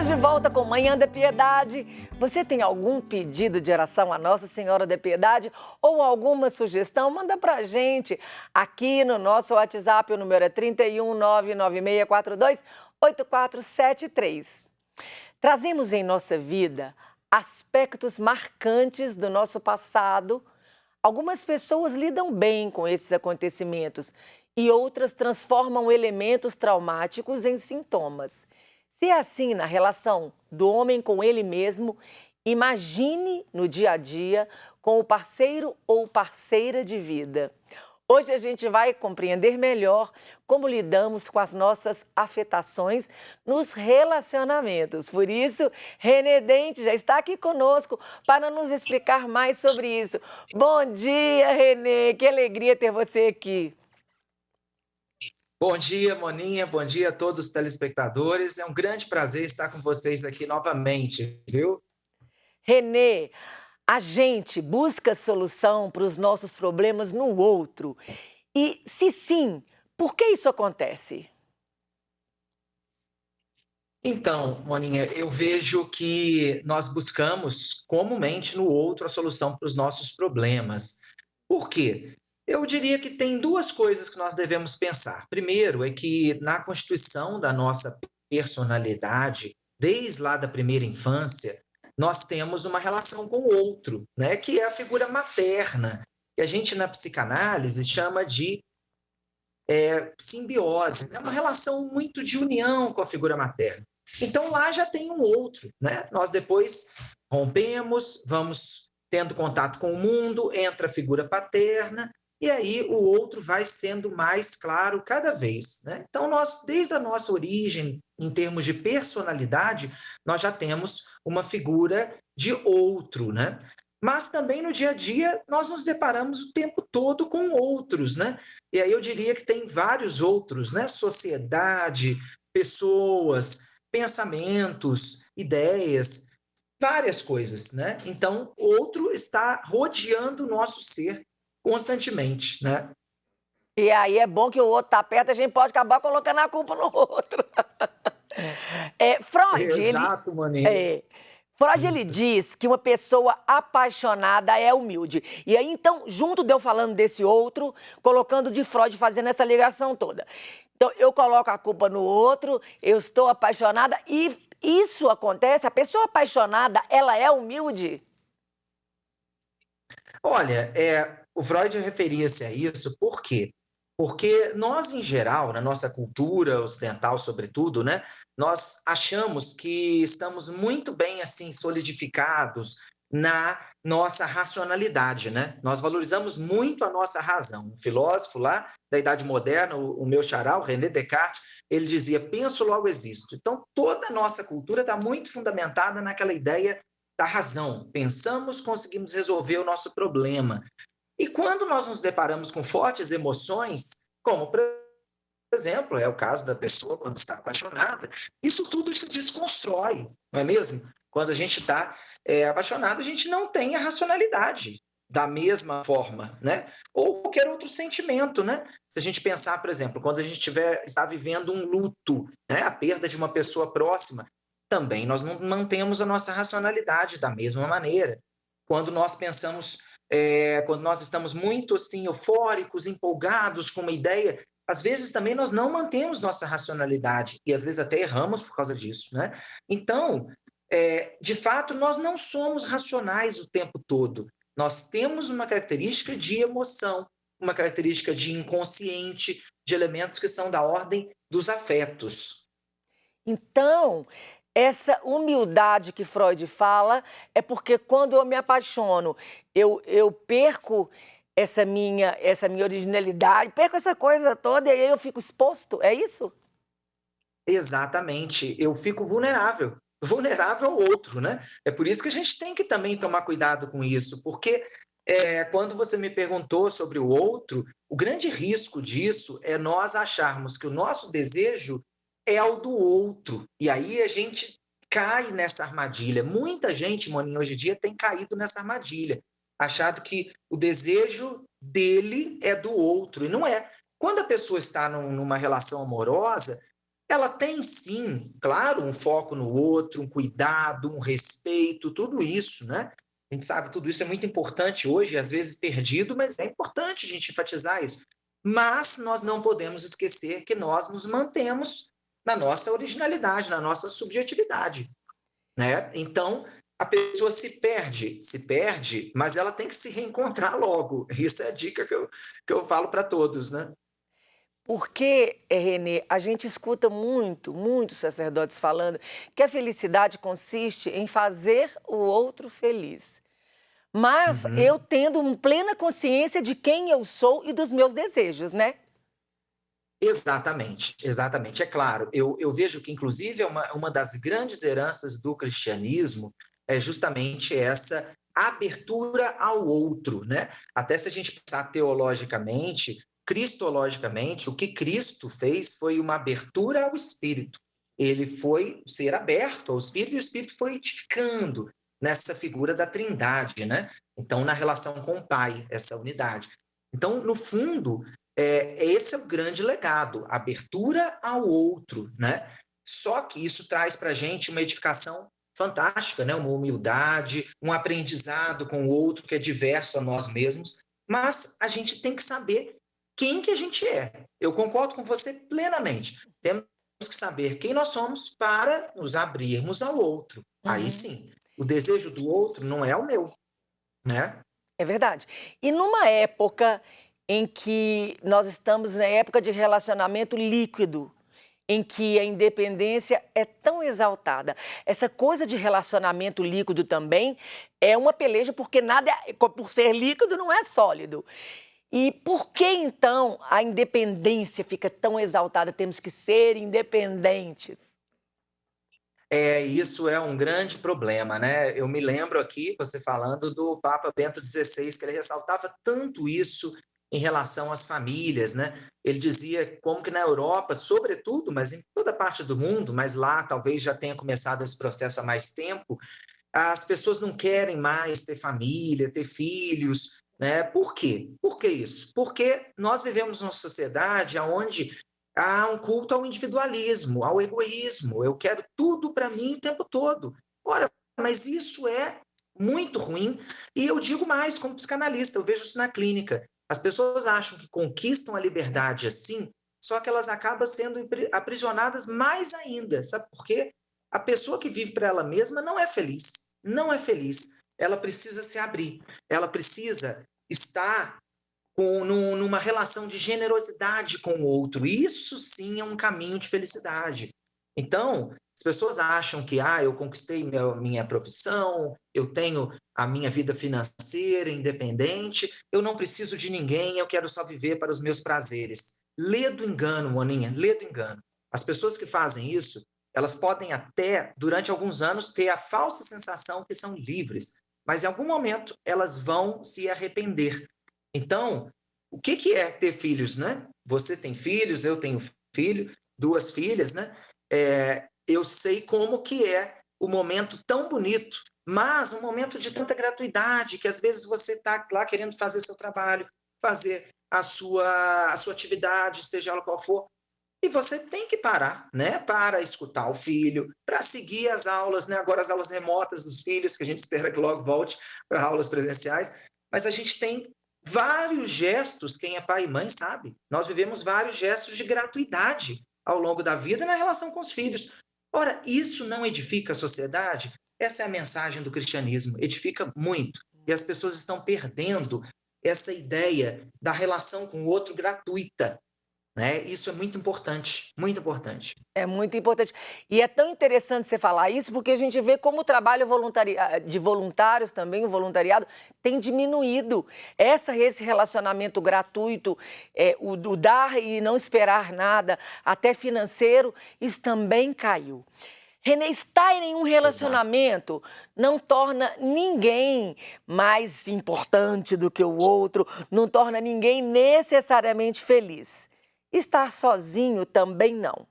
Estamos de volta com Manhã da Piedade. Você tem algum pedido de oração à Nossa Senhora da Piedade ou alguma sugestão? Manda pra gente aqui no nosso WhatsApp. O número é 31 99642 8473. Trazemos em nossa vida aspectos marcantes do nosso passado. Algumas pessoas lidam bem com esses acontecimentos e outras transformam elementos traumáticos em sintomas. Se é assim na relação do homem com ele mesmo, imagine no dia a dia com o parceiro ou parceira de vida. Hoje a gente vai compreender melhor como lidamos com as nossas afetações nos relacionamentos. Por isso, Renê Dente já está aqui conosco para nos explicar mais sobre isso. Bom dia, Renê! Que alegria ter você aqui. Bom dia, Moninha. Bom dia a todos os telespectadores. É um grande prazer estar com vocês aqui novamente, viu? Renê, a gente busca solução para os nossos problemas no outro. E, se sim, por que isso acontece? Então, Moninha, eu vejo que nós buscamos comumente no outro a solução para os nossos problemas. Por quê? Eu diria que tem duas coisas que nós devemos pensar. Primeiro, é que na constituição da nossa personalidade, desde lá da primeira infância, nós temos uma relação com o outro, né? Que é a figura materna, que a gente na psicanálise chama de simbiose, é uma relação muito de união com a figura materna. Então lá já tem um outro, né? Nós depois rompemos, vamos tendo contato com o mundo, entra a figura paterna, e aí o outro vai sendo mais claro cada vez, né? Então nós, desde a nossa origem, em termos de personalidade, nós já temos uma figura de outro, né? Mas também no dia a dia nós nos deparamos o tempo todo com outros, né? E aí eu diria que tem vários outros, né? Sociedade, pessoas, pensamentos, ideias, várias coisas, né? Então, o outro está rodeando o nosso ser constantemente, né? E aí é bom que o outro está perto, a gente pode acabar colocando a culpa no outro. Freud, Exato, Maninho. Freud, ele Isso. diz que uma pessoa apaixonada é humilde. E aí, então, junto de eu falando desse outro, colocando de Freud, fazendo essa ligação toda. Então, eu coloco a culpa no outro, eu estou apaixonada e isso acontece, a pessoa apaixonada, ela é humilde? Olha, o Freud referia-se a isso por quê? Porque nós, em geral, na nossa cultura ocidental, sobretudo, né, nós achamos que estamos muito bem assim solidificados na nossa racionalidade, né? Nós valorizamos muito a nossa razão. Um filósofo lá da Idade Moderna, o meu xará, o René Descartes, ele dizia: penso, logo existo. Então, toda a nossa cultura está muito fundamentada naquela ideia da razão. Pensamos, conseguimos resolver o nosso problema. E quando nós nos deparamos com fortes emoções, como, por exemplo, é o caso da pessoa quando está apaixonada, isso tudo se desconstrói, não é mesmo? Quando a gente está apaixonado, a gente não tem a racionalidade da mesma forma, né? Ou qualquer outro sentimento, né? Se a gente pensar, por exemplo, quando a gente está vivendo um luto, né? A perda de uma pessoa próxima, também nós não mantemos a nossa racionalidade da mesma maneira. Quando nós pensamos, quando nós estamos muito assim eufóricos, empolgados com uma ideia, às vezes também nós não mantemos nossa racionalidade e às vezes até erramos por causa disso, né? Então, de fato, nós não somos racionais o tempo todo. Nós temos uma característica de emoção, uma característica de inconsciente, de elementos que são da ordem dos afetos. Então, essa humildade que Freud fala é porque quando eu me apaixono, eu perco essa minha originalidade, perco essa coisa toda e aí eu fico exposto, é isso? Exatamente, eu fico vulnerável, vulnerável ao outro, né? É por isso que a gente tem que também tomar cuidado com isso, porque quando você me perguntou sobre o outro, o grande risco disso é nós acharmos que o nosso desejo é o do outro, e aí a gente cai nessa armadilha. Muita gente, Moninha, hoje em dia tem caído nessa armadilha, achado que o desejo dele é do outro, e não é. Quando a pessoa está numa relação amorosa, ela tem sim, claro, um foco no outro, um cuidado, um respeito, tudo isso, né? A gente sabe, tudo isso é muito importante hoje, às vezes perdido, mas é importante a gente enfatizar isso. Mas nós não podemos esquecer que nós nos mantemos na nossa originalidade, na nossa subjetividade, né? Então, a pessoa se perde, mas ela tem que se reencontrar logo. Isso é a dica que eu falo para todos, né? Porque, Renê, a gente escuta muito, muitos sacerdotes falando que a felicidade consiste em fazer o outro feliz. Mas eu Uhum. tendo plena consciência de quem eu sou e dos meus desejos, né? Exatamente, exatamente. É claro, eu vejo que, inclusive, é uma das grandes heranças do cristianismo é justamente essa abertura ao outro, né? Até se a gente pensar teologicamente, cristologicamente, o que Cristo fez foi uma abertura ao Espírito. Ele foi ser aberto ao Espírito e o Espírito foi edificando nessa figura da Trindade, né? Então, na relação com o Pai, essa unidade. Então, no fundo, esse é o grande legado, abertura ao outro, né? Só que isso traz para a gente uma edificação fantástica, né? Uma humildade, um aprendizado com o outro que é diverso a nós mesmos, mas a gente tem que saber quem que a gente é. Eu concordo com você plenamente. Temos que saber quem nós somos para nos abrirmos ao outro. Aí Uhum. sim, o desejo do outro não é o meu, né? É verdade. E numa época em que nós estamos na época de relacionamento líquido, em que a independência é tão exaltada. Essa coisa de relacionamento líquido também é uma peleja, porque nada, por ser líquido, não é sólido. E por que então a independência fica tão exaltada? Temos que ser independentes. Isso é um grande problema, né? Eu me lembro aqui, você falando do Papa Bento XVI, que ele ressaltava tanto isso em relação às famílias, né? Ele dizia como que na Europa, sobretudo, mas em toda parte do mundo, mas lá talvez já tenha começado esse processo há mais tempo, as pessoas não querem mais ter família, ter filhos, né? Por quê? Por que isso? Porque nós vivemos numa sociedade onde há um culto ao individualismo, ao egoísmo. Eu quero tudo para mim o tempo todo. Ora, mas isso é muito ruim. E eu digo mais, como psicanalista, eu vejo isso na clínica. As pessoas acham que conquistam a liberdade assim, só que elas acabam sendo aprisionadas mais ainda. Sabe por quê? A pessoa que vive para ela mesma não é feliz, não é feliz. Ela precisa se abrir, ela precisa estar numa relação de generosidade com o outro. Isso sim é um caminho de felicidade. Então, as pessoas acham que eu conquistei minha profissão, eu tenho a minha vida financeira independente, eu não preciso de ninguém, eu quero só viver para os meus prazeres. Lê do engano, Moninha, lê do engano. As pessoas que fazem isso, elas podem até, durante alguns anos, ter a falsa sensação que são livres, mas em algum momento elas vão se arrepender. Então, o que que é ter filhos, né? Você tem filhos, eu tenho filho, duas filhas, né? Eu sei como que é o momento tão bonito, mas um momento de tanta gratuidade, que às vezes você está lá querendo fazer seu trabalho, fazer a sua atividade, seja ela qual for, e você tem que parar, né? Para escutar o filho, para seguir as aulas, né? Agora as aulas remotas dos filhos, que a gente espera que logo volte para aulas presenciais, mas a gente tem vários gestos, quem é pai e mãe sabe. Nós vivemos vários gestos de gratuidade ao longo da vida na relação com os filhos. Ora, isso não edifica a sociedade? Essa é a mensagem do cristianismo, edifica muito. E as pessoas estão perdendo essa ideia da relação com o outro gratuita, né? Isso é muito importante, muito importante. É muito importante. E é tão interessante você falar isso, porque a gente vê como o trabalho de voluntários também, o voluntariado, tem diminuído. Esse relacionamento gratuito, o dar e não esperar nada, até financeiro, isso também caiu. Renê, estar em um Exato. relacionamento não torna ninguém mais importante do que o outro, não torna ninguém necessariamente feliz. Estar sozinho também não.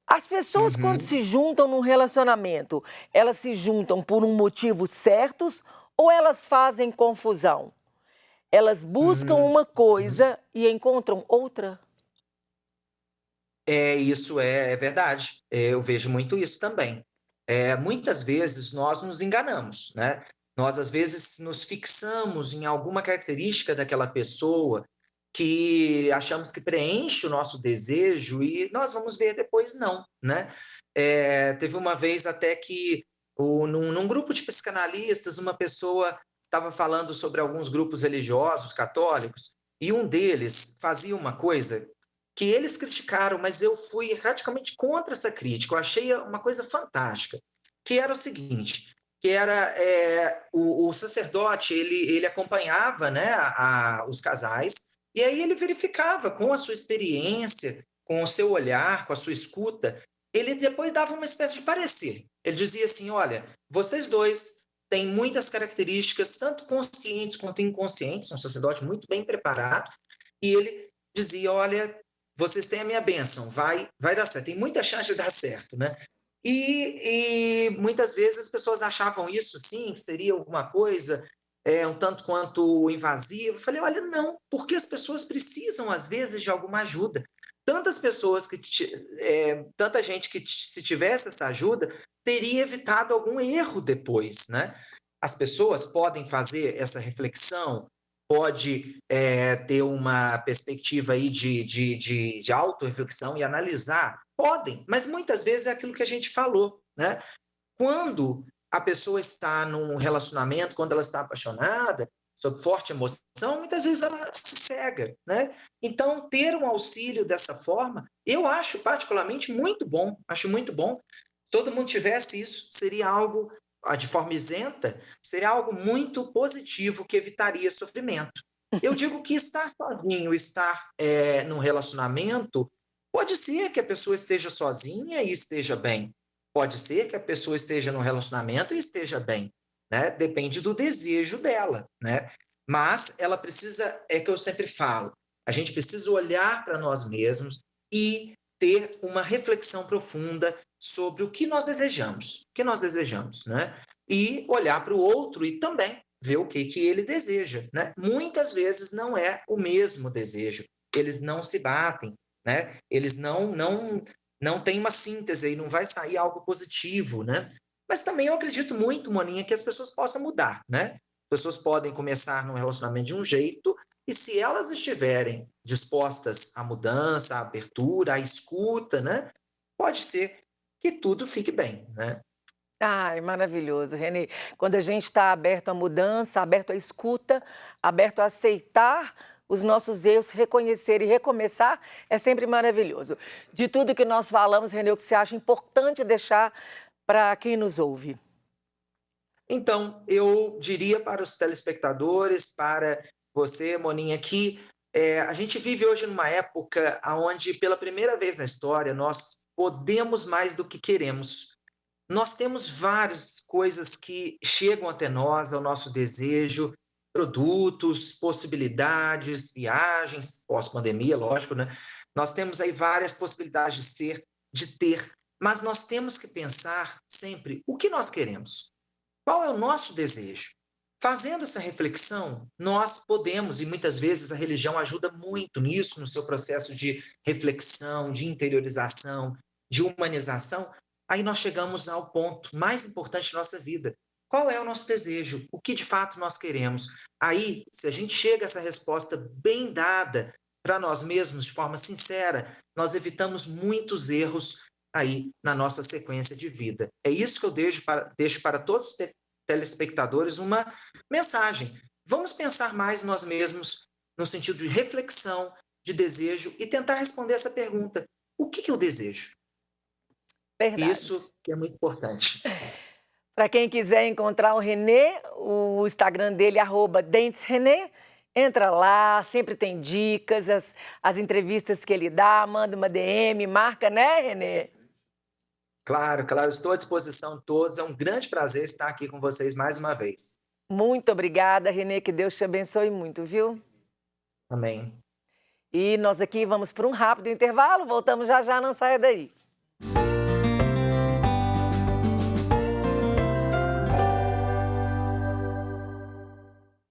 As pessoas, quando Uhum, se juntam num relacionamento, elas se juntam por um motivo certos ou elas fazem confusão? Elas buscam uhum, uma uhum. coisa e encontram outra? Isso é verdade. Eu vejo muito isso também. Muitas vezes nós nos enganamos, né? Nós, às vezes, nos fixamos em alguma característica daquela pessoa que achamos que preenche o nosso desejo e nós vamos ver depois não, né? Teve uma vez até que num grupo de psicanalistas, uma pessoa estava falando sobre alguns grupos religiosos católicos e um deles fazia uma coisa que eles criticaram, mas eu fui radicalmente contra essa crítica. Eu achei uma coisa fantástica, que era o seguinte, que era o sacerdote, ele acompanhava, né, os casais, e aí ele verificava com a sua experiência, com o seu olhar, com a sua escuta, ele depois dava uma espécie de parecer. Ele dizia assim, olha, vocês dois têm muitas características, tanto conscientes quanto inconscientes, um sacerdote muito bem preparado, e ele dizia, olha, vocês têm a minha bênção, vai dar certo. Tem muita chance de dar certo, né? E muitas vezes as pessoas achavam isso, sim, que seria alguma coisa um tanto quanto invasivo. Eu falei, olha, não, porque as pessoas precisam, às vezes, de alguma ajuda. Tantas pessoas tanta gente que se tivesse essa ajuda, teria evitado algum erro depois, né? As pessoas podem fazer essa reflexão, pode ter uma perspectiva aí de autorreflexão e analisar? Podem, mas muitas vezes é aquilo que a gente falou, né? Quando a pessoa está num relacionamento, quando ela está apaixonada, sob forte emoção, muitas vezes ela se cega, né? Então, ter um auxílio dessa forma, eu acho particularmente muito bom, acho muito bom. Se todo mundo tivesse isso, seria algo, de forma isenta, seria algo muito positivo que evitaria sofrimento. Eu digo que estar sozinho, estar num relacionamento, pode ser que a pessoa esteja sozinha e esteja bem. Pode ser que a pessoa esteja num relacionamento e esteja bem, né? Depende do desejo dela, né? Mas ela precisa, é que eu sempre falo, a gente precisa olhar para nós mesmos e ter uma reflexão profunda sobre o que nós desejamos, né? E olhar para o outro e também ver o que ele deseja, né? Muitas vezes não é o mesmo desejo, eles não se batem, né? Eles não têm uma síntese e não vai sair algo positivo, né? Mas também eu acredito muito, Moninha, que as pessoas possam mudar, né? As pessoas podem começar num relacionamento de um jeito e se elas estiverem dispostas à mudança, à abertura, à escuta, né? Pode ser que tudo fique bem, né? Ai, maravilhoso, Renê. Quando a gente está aberto à mudança, aberto à escuta, aberto a aceitar os nossos erros, reconhecer e recomeçar, é sempre maravilhoso. De tudo que nós falamos, Renê, o que você acha importante deixar para quem nos ouve? Então, eu diria para os telespectadores, para você, Moninha, que a gente vive hoje numa época onde, pela primeira vez na história, nós podemos mais do que queremos. Nós temos várias coisas que chegam até nós, ao nosso desejo, produtos, possibilidades, viagens, pós-pandemia, lógico, né? Nós temos aí várias possibilidades de ser, de ter, mas nós temos que pensar sempre o que nós queremos. Qual é o nosso desejo? Fazendo essa reflexão, nós podemos, e muitas vezes a religião ajuda muito nisso, no seu processo de reflexão, de interiorização, de humanização, aí nós chegamos ao ponto mais importante da nossa vida. Qual é o nosso desejo? O que de fato nós queremos? Aí, se a gente chega a essa resposta bem dada para nós mesmos, de forma sincera, nós evitamos muitos erros aí na nossa sequência de vida. É isso que eu deixo para todos os telespectadores uma mensagem. Vamos pensar mais em nós mesmos, no sentido de reflexão, de desejo, e tentar responder essa pergunta: o que eu desejo? Verdade. Isso que é muito importante. Para quem quiser encontrar o Renê, o Instagram dele é @dentesrenê. Entra lá, sempre tem dicas, as entrevistas que ele dá, manda uma DM, marca, né, Renê? Claro, claro, estou à disposição de todos. É um grande prazer estar aqui com vocês mais uma vez. Muito obrigada, Renê, que Deus te abençoe muito, viu? Amém. E nós aqui vamos para um rápido intervalo, voltamos já já, não saia daí.